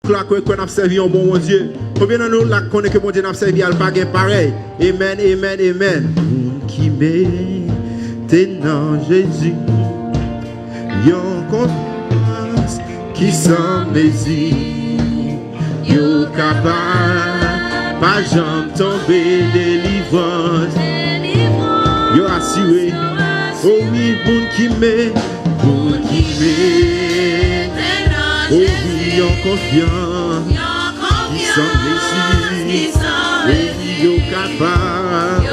Là qu'on a servi un bon Dieu. Combien de nous là connaît que mon Dieu n'a servi à pas pareil. Amen, amen, amen. Qui m'est dans Jésus. Yon confiance qui s'en mesure. Yo capable pas jamais tomber délivrance. Yo assuré. Oh oui, bon qui m'est. Oh oui, en confiance, qui s'en mesure, et yo capable,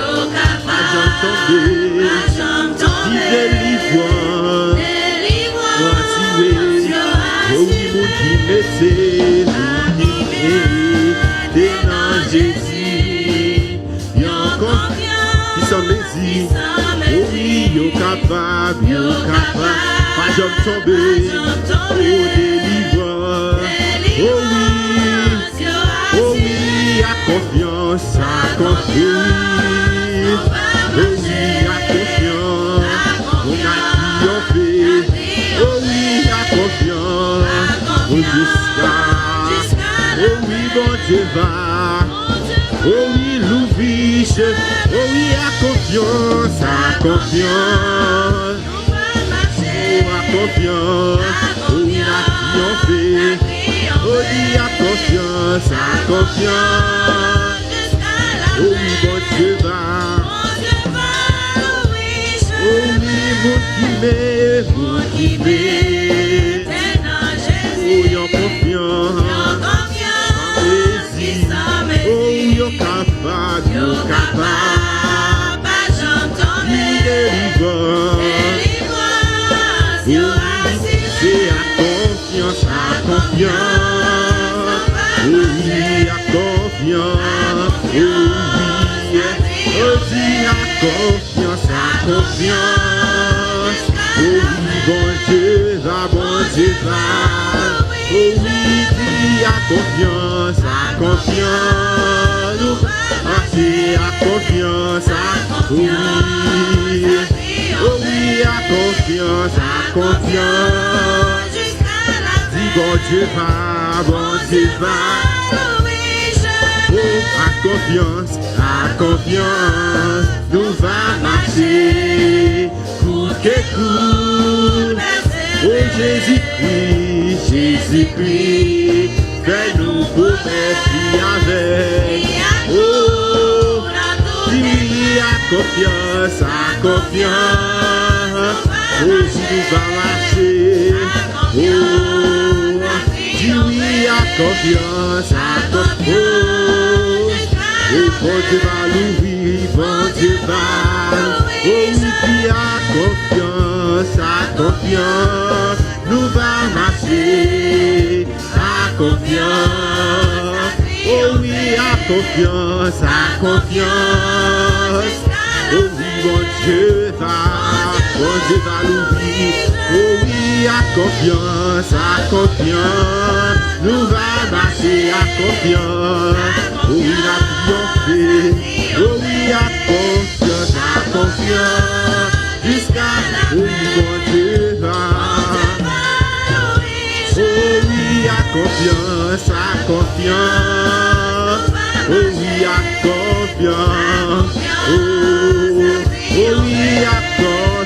pas jamais tomber, qui délivre, oh oui, mon qui m'est dans Jésus, en confiance, qui s'en mesure, oh oui, yo capable, pas jamais tomber, oh délivre. Oh oui, à confiance, à confiance. Oh oui, à confiance, on a triomphé. Oh oui, à confiance, on jusqu'à. Oh oui, bon Dieu va. Oh oui, l'ouvriche. Oh oui, à confiance, à confiance. Oh, à confiance, on a triomphé. Oh oui, à confiance, oh oui, bon Dieu va. Oh oui, mon qui m'est. Oh, yon confiance. Oh, yon capable. Il délivre. C'est à confiance. Oui, à confiance, oui, oh dis à confiance, oh oui, bon Dieu va, oh oui, dis à confiance, nous marcher à confiance, oui, oh oui, à confiance, dis bon Dieu va, oh, à confiance, nous va marcher, court que court, oh Jésus-Christ, fais-nous promesses avec, oh, dis à confiance, oh, nous va marcher, oh, dis oui à confiance, oh, bon Dieu va l'ouvrir, bon Dieu va, oh oui, à confiance, nous va marcher, à confiance, oh oui, à confiance, oh oui, bon Dieu va l'ouvrir, oh oui, à confiance, nous va marcher à confiance, oh oui, la triomphé, oh oui, à confiance, jusqu'à, oh oui, bon Dieu va, oh oui, à confiance, oh oui, à confiance, oh oui, à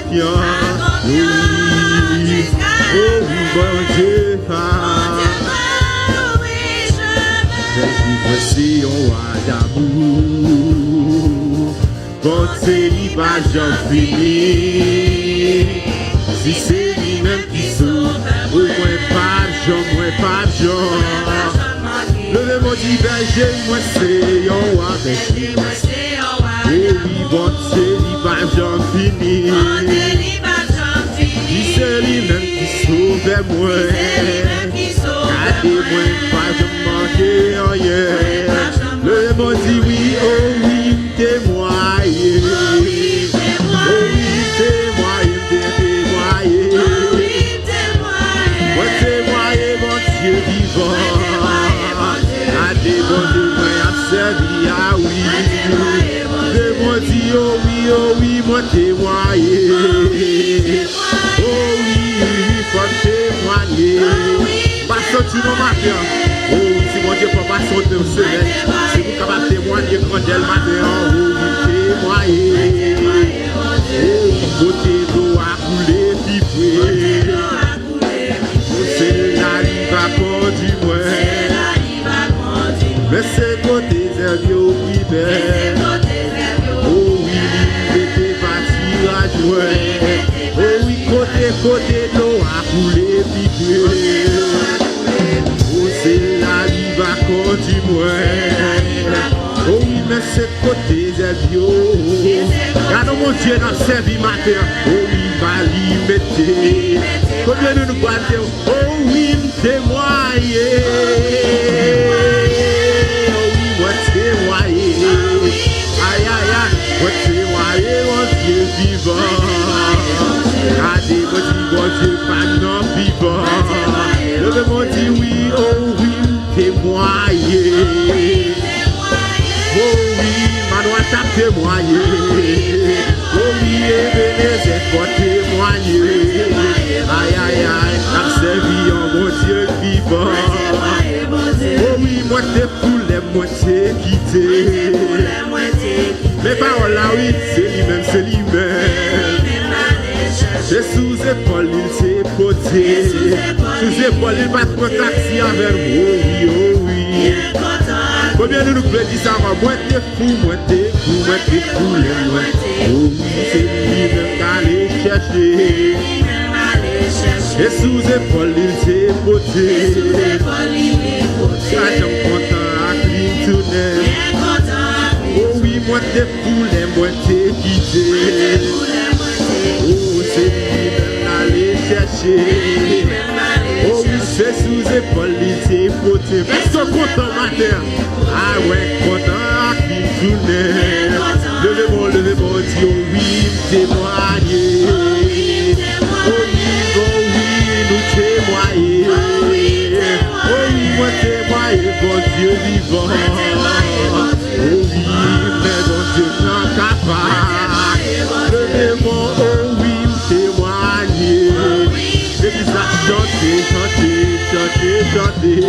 confiance, oui, oh oui, bon Dieu va. C'est un roi d'amour, bon c'est lui pas j'en finis. Si c'est lui-même qui sauve, au moins pas j'en. Le mot dit berger, moi c'est un roi berger. Oh oui, bon c'est lui pas j'en finis. Si c'est lui-même qui sauve moi, gardez-moi pas j'en manquer rien. Le mot dit oui, oh oui, témoignez. Oh oui, témoignez. Moi témoignez, mon Dieu vivant. A des bons témoins à servir, ah oui. Le mot dit oh oui, moi témoignez. Oh oui, faut témoigner. Parce que tu nous matin. déclaration de semaine. Si vous capable témoigner quand elle matin, vous témoigner. Côté d'eau a coulé, vivre. C'est la vie va conduire. Mais c'est côté zéro qui bête. Oh oui, l'été va à jouer. Oh oui, côté d'eau a coulé, vivre. Oh c'est la vie va conduire. Oh oui, mais c'est côté zéro. Regarde mon Dieu dans sa vie matin. Oh oui, va l'y mettre. Combien de nous battons? Oh oui, témoigner. Oh oui, moi témoigner. Aïe, aïe, aïe, moi témoigner, mon Dieu vivant. Regardez, mon Dieu, pas non vivant. Le mon Dieu, oui, oh oui, témoigner. Oh oui, Manoa t'a témoigné. Oh oui, Ebenezer pour témoigner. Aïe, aïe, aïe, t'as servi en mon Dieu vivant. Oh oui, moi t'es pour les moitiés quittés. Mes paroles là, oui, c'est lui-même, c'est lui-même. C'est sous épaule, il s'est poté. Sous épaule, il va te taxi avec moi. Oh oui, oh oui. Combien de nous pouvons dire ça? Moi t'es fou, moi t'es fou, moi t'es fou, les moi. Oh oui, c'est lui-même qui allait chercher. Et sous épaule, il s'est poté. Ça, j'aime content à Clinton. Oh oui, moi t'es fou, les moi t'es quitté. Oh, c'est lui-même qui allait chercher. Oh oui, c'est sous épaule, il s'est poté. Mais sont contents, matin. Ah ouais, content à Clinton. Levez-moi, Dieu, oui, témoigner. Oh oui, nous témoigner. Oh oui, moi témoigner, bon Dieu vivant. Oh oui, mais bon Dieu non capable. Levez-moi, oh oui, témoigner. Et puis ça chanter, chanter.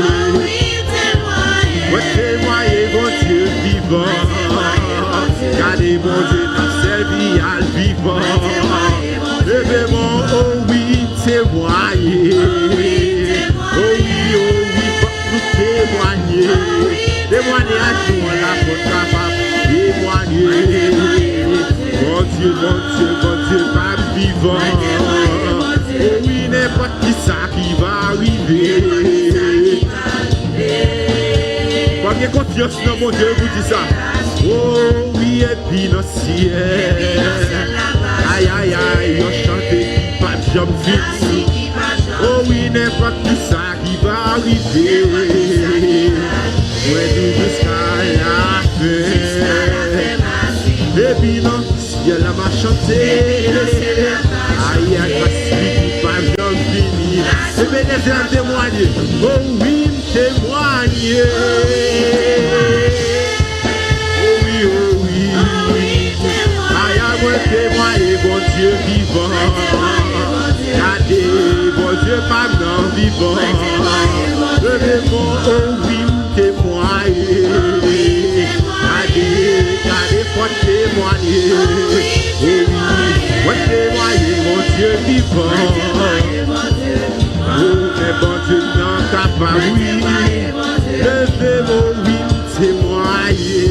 Moi témoigner, bon Dieu vivant. Gardez mon Dieu dans servi à vivant. Levez-moi, oh oui, témoigner. Oh oui, faut nous témoigner. Témoigner à nous, la faute capable. Témoigner. Mon Dieu, pas vivant. Oh oui, n'importe qui ça qui va arriver. Prenez confiance dans mon Dieu, vous dit ça. Oh oui, et puis dans le ciel. Aïe, aïe, aïe, on chante qui pas de jambe fini. Oh oui, n'importe qui ça qui va arriver. Ouais, nous jusqu'à la fin. Et puis dans le ciel, elle m'a chanté. Aïe, aïe, qui pas de jambe fini. Et bien, les gens témoigner. Oh oui, témoigner. Oh oui, aïe, moi témoigner, bon Dieu vivant. Regardez, bon Dieu pas non vivant. Levez-moi, oh oui, témoigner. Regardez, faut témoigner. Oh oui, moi témoigner, mon Dieu vivant. Oh, mais bon Dieu non capable, oui. Levez-moi, oui, témoigner.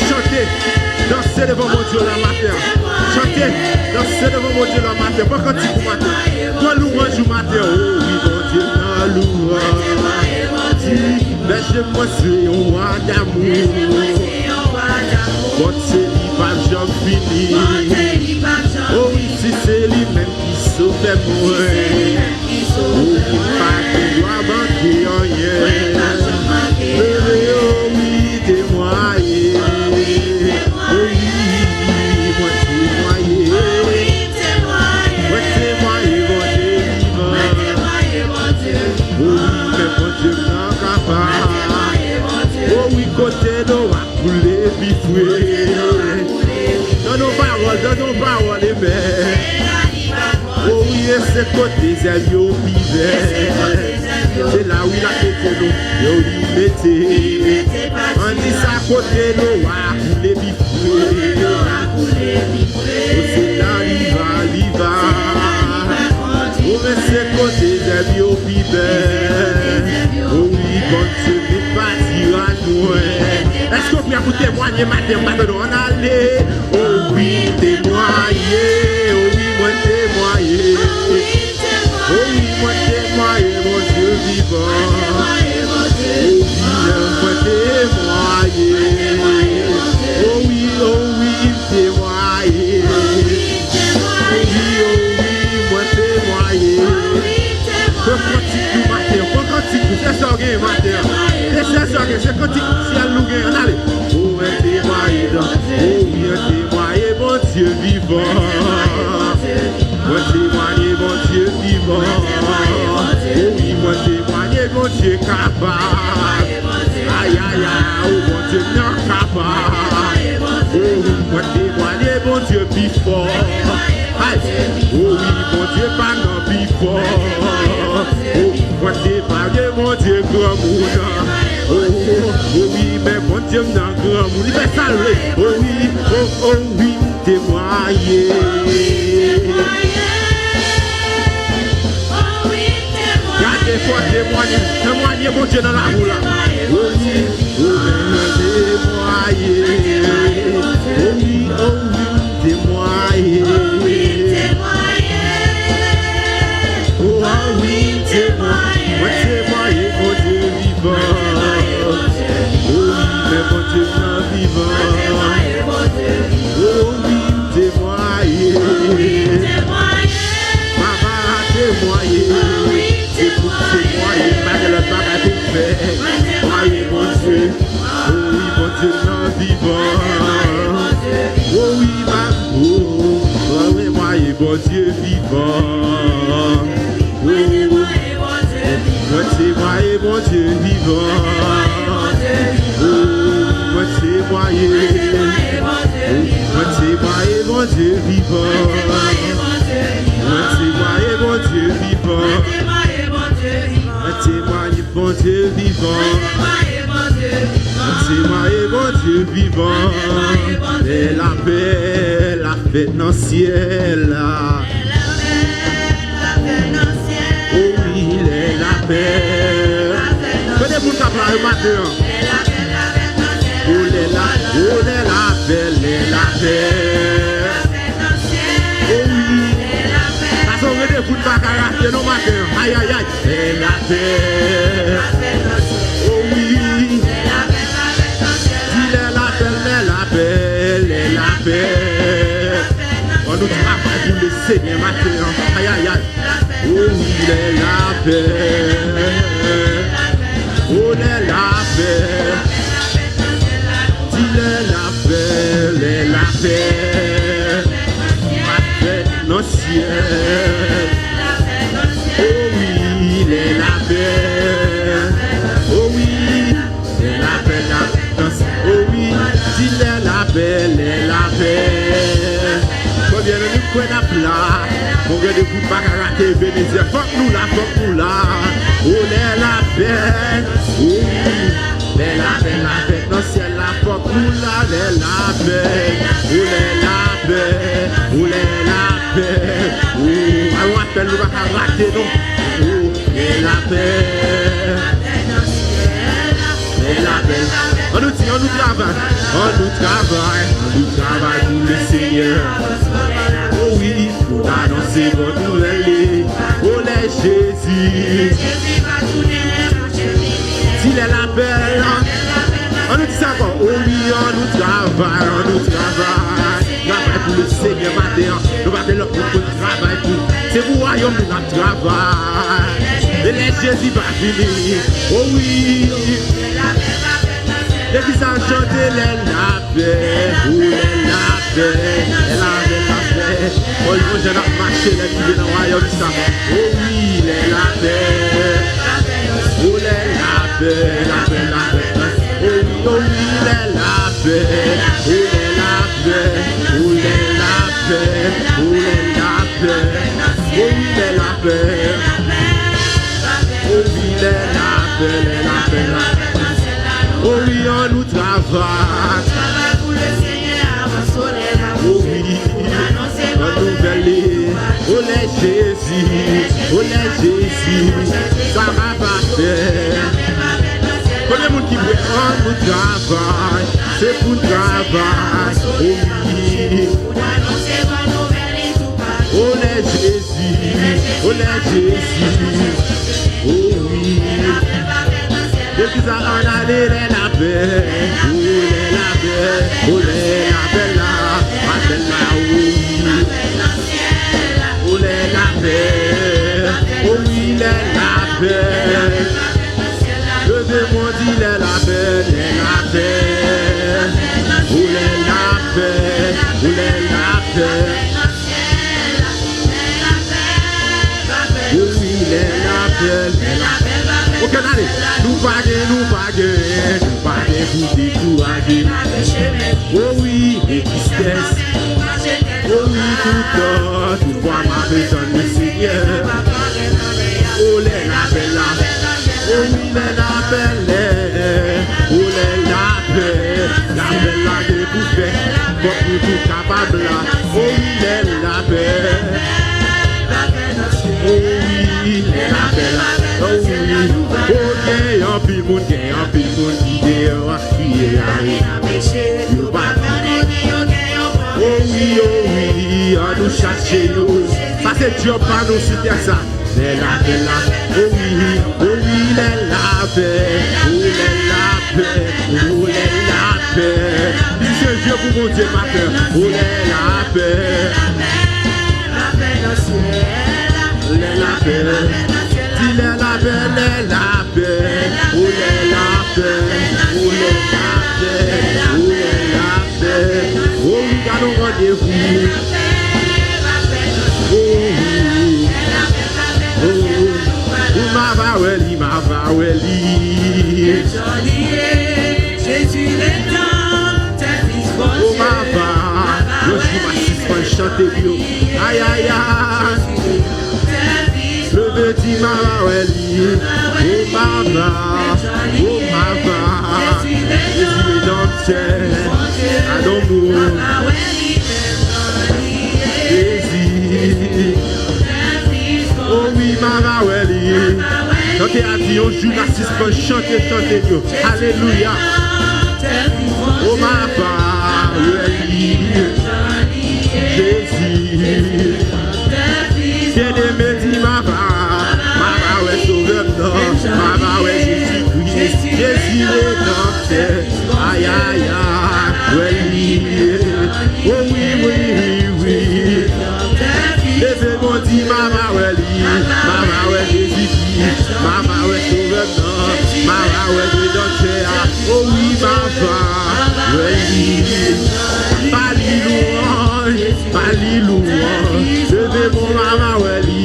Chantez, dansez devant mon Dieu la matin. Chantez, dansez devant mon Dieu la matin. Pas quand tu matin. Toi louange du matin. Oh oui, mon Dieu, non louange. Laissez-moi c'est un roi d'amour. Bon, c'est lui, pas j'en finis. Oh oui, si c'est lui-même qui sauve moi. Oh oui, pas de doit manquer en rien. Oh oui, témoigner. Oh oui, moi témoigner. Moi témoigner, mon Dieu vivant. Oh oui, mais mon Dieu non capable. Oh oui, côté d'eau a coulé bifoué. Dans nos paroles, les mères. Oh oui, et c'est côté zèle yo vivait. C'est là où il a pété nous. Yo, il mettait. On dit ça côté nous, à couler bifoué. C'est là, il va. Oh, mais c'est côté des biopibes. Oh oui, quand tu m'es parti à nous. Est-ce qu'on peut vous témoigner maintenant? On allait. Oh oui, témoigner. Oh oui, moi témoigner. Oh oui, moi témoigner, mon Dieu vivant. Oh oui, moi témoigner. Oh oui, témoigner. Moi témoigner. Faut continuer matin, faut continuer. C'est ça que matin. C'est ça que c'est quand si elle nous gagne, allez. Oh témoigner, oh oui témoigner, mon Dieu vivant. Moi témoigner, mon Dieu vivant. Oh oui, moi témoigner, mon Dieu capable. Aïe aïe aïe, oh mon Dieu non capable. Oh oui, moi témoigner, mon Dieu vivant. Oh oui, mon Dieu, pas non plus fort. Oh, moi témoigner, mon Dieu, grand monde. Oh oui, mais mon Dieu, non grand monde. Il fait saluer. Oh oui, témoigner. Gardez foi, témoigner, mon Dieu, dans la roue là. Oh oui, témoigner. Oh oui, témoigner. Oh oui, témoigner, mon Dieu vivant. Oh oui, mais mon Dieu vivant. Oh oui, témoigner. Maman, témoigner. C'est pour témoigner, malgré le bagage pour faire. Témoigner, mon Dieu. Oh oui, mon Dieu vivant. Oh oui, mon Dieu vivant. Moi témoigner, mon Dieu vivant. Moi témoigner, mon Dieu vivant. Moi témoigner, mon Dieu vivant. Moi témoigner, mon Dieu vivant. Témoigner, mon Dieu vivant. Et la paix, la fête dans le ciel. La paix. Venez pour ta place matin. Oh la paix, la paix. Oh oui. Parce qu'on venez pour ta caractère non matin. Aïe aïe aïe. Et la paix. Oh oui. Il est la paix, la paix. On nous travaille pour le Seigneur matin. Aïe aïe aïe. Oh, il est la paix. Oh, il est la paix. Il est la paix, la paix. Ma fête dans le ciel. Oh oui, il est la paix. Oh oui, il est la paix, la paix. Oh oui, il est la paix, la paix. Combien de nous prenons à plat? Combien de coups de bagarre Vénézé? Fuck nous là. Oh, la paix. Oh, la paix dans le ciel là. Fuck nous là, la paix. Oh, la paix. Oh, la paix. Oh, on appelle nous pas rater non. Oh, la paix. La paix. On nous travaille pour le Seigneur. Oh oui, pour annoncer votre nouvelle. Oh les Jésus. S'il est la belle. On nous dit ça encore. Oh oui, on nous travaille. Travaille pour le Seigneur matin. Nous allons leur pour travail pour. C'est pour royaume nous travail. Et les Jésus va venir. Oh oui. Les qui s'en chanter la paix, oh la paix. Oh, ils vont jamais marcher, les qui viennent dans le royaume ça. Oh oui, la paix. Oh la paix. Oh oui, la paix. Oh la paix. Oh la paix. Oh oui, la paix. Oh oui, la l'appelle. Oh oui, on nous travaille. Pour le Seigneur, avant soleil, oh oui, on nous veille. Oh les Jésus, ça va pas faire. Combien de monde qui veut on nous travaille, c'est pour le travail. Oh oui, oh les Jésus, oh les Jésus, oh oui. Depuis ça on a les la paix, oh les la paix, oh les la paix là, appelle là, oui. Oh les la paix, oh oui les la paix. Le démon dit les la paix, les la paix. Oh les la paix, oh les la paix. Oui les la paix, les la paix. Ok, allez, nous paguons pour décourager. Oh oui, et tristesse. Oh oui, tout temps, tout fois ma besoin de Seigneur. Oh les la paix là. Oh oui, les la paix, oh les la paix là que vous faites, pour tout capable là. Oh oui, les la paix. Oh oui, les la paix là. Oh oui, oh gagne un pile monde qui dehors, qui est là. Oh oui, on nous cherche nous. Ça c'est Dieu par nous sur terre ça. Les la paix là. Oh oui, les la paix. Oh les la paix. Oh les la paix. C'est Dieu pour mon Dieu ma peur. Oh les la paix. Les la paix. Dis les la paix, les la paix. Oh les la paix. Oh les la paix. Oh les la paix. Oh oui, gardons rendez-vous. Oh oui. Oh ma vaweli. Jésus est dans tes fils. Oh ma va, je suis ma suspens chanter bio. Aïe aïe aïe. Le petit ma vaweli. Oh ma va. Jésus est dans tes adomo. Jésus. Oh oui, Mama Welly. Chantez à Dieu, on joue la suspense, chantez Dieu. Alléluia. Oh Mama Welly. Jésus. Bien-aimé dit Mama Welly sauveur, Mama Welly Jésus-Christ. Jésus est dans tes. Aïe aïe aïe. Welly. Oh oui. Levez-moi dit Mama Welly, Jésus-Christ, Mama Welly sauveur, Mama Welly dans oh oui Mama Welly, Pali louange, levez-moi Mama Welly,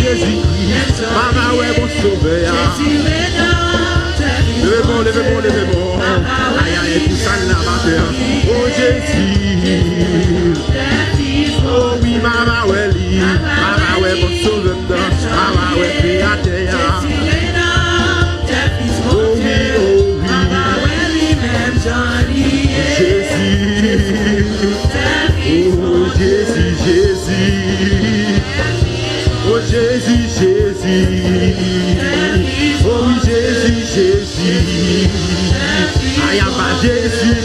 Jésus-Christ, Mama Welly mon sauveur. Levez-moi, aïe, tout ça n'a pas peur, oh Jésus. Oh oui, Mama Welly, mon sauveur, Mama Welly créateur. Oh oui, Jésus. Oh Jésus. Oh oui, Jésus. Aïe, ma Jésus.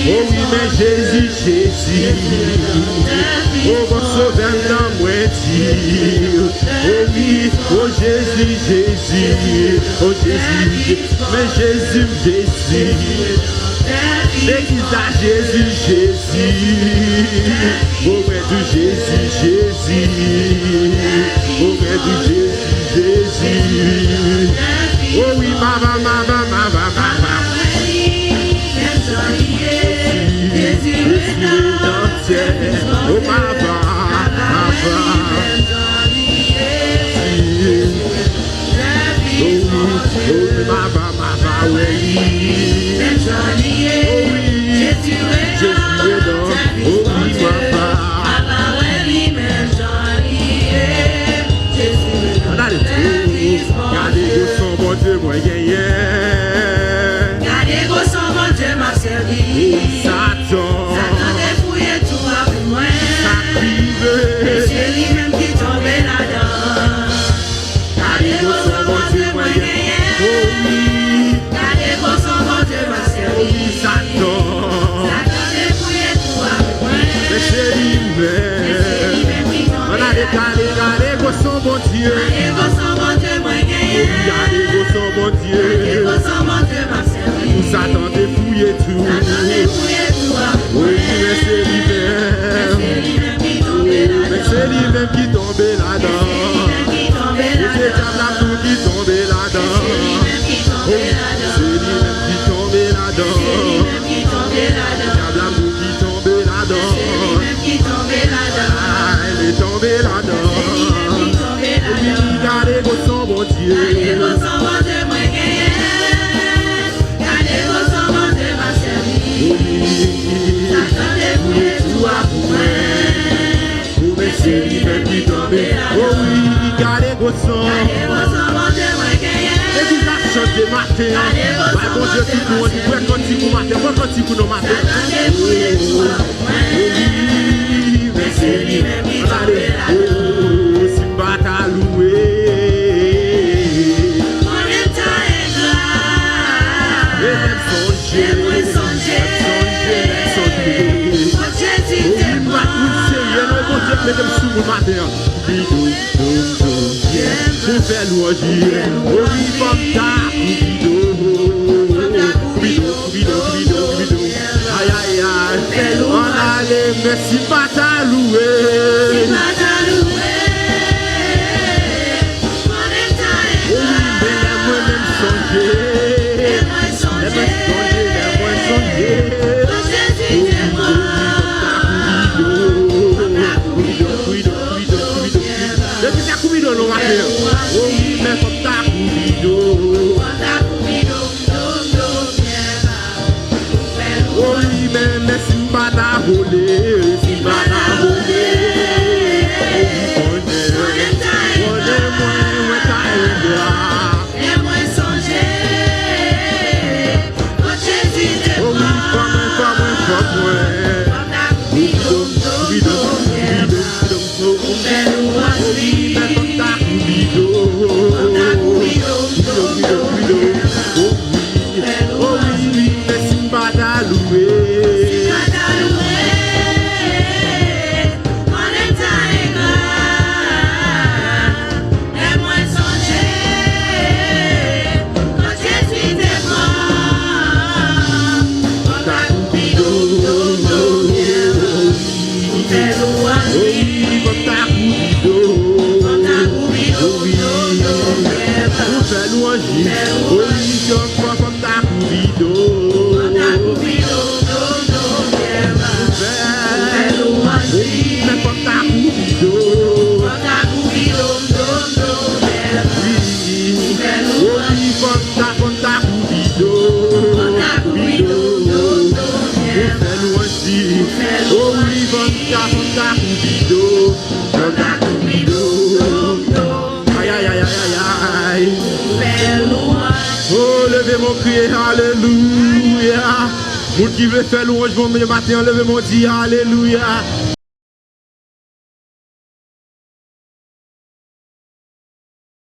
Oh oui, mais Jésus. Oh mon sauveur dans moi. Oh oui, oh Jésus. Oh Jésus, mais Jésus. L'église à Jésus. Oh mais du Jésus. Oh mais du Jésus. Oh oui, Mama. Oh Mama. Oh On a regardé son bon Dieu. Regardez son bon Dieu. Vous attendez fouiller tout. Oui, mais c'est lui-même. Mais c'est lui-même qui tombe là-dedans. Et c'est Diable qui tombe là-dedans. C'est lui-même qui tombe là-dedans. Diable qui tombe là-dedans. Elle est tombée là-dedans. Regardez son bon Dieu. C'est lui-même qui tombe. Oh oui, gardez vos sons. Et vous la chantez matin. Bah bon Dieu qui nous dit, ouais quand il vous matin, ouais quand il vous nous matin. Oui, mais c'est lui-même qui tombe. Oh, Simba t'a loué. Et même songer. Mesdames sous mon matin, pour faire louange, oh oui, comme ta, aïe aïe aïe, on a les merci pas ta loué. Oh oui, mais les même songer, no matter. Oh, mais comme ta coubido. Oh, mais Simba n'a volé, Simba n'a volé. Oh, on est moins ta aide. Oh, oui, comme Alléluia. Vous qui veut faire louange, bon matin, levez mon Dieu, alléluia.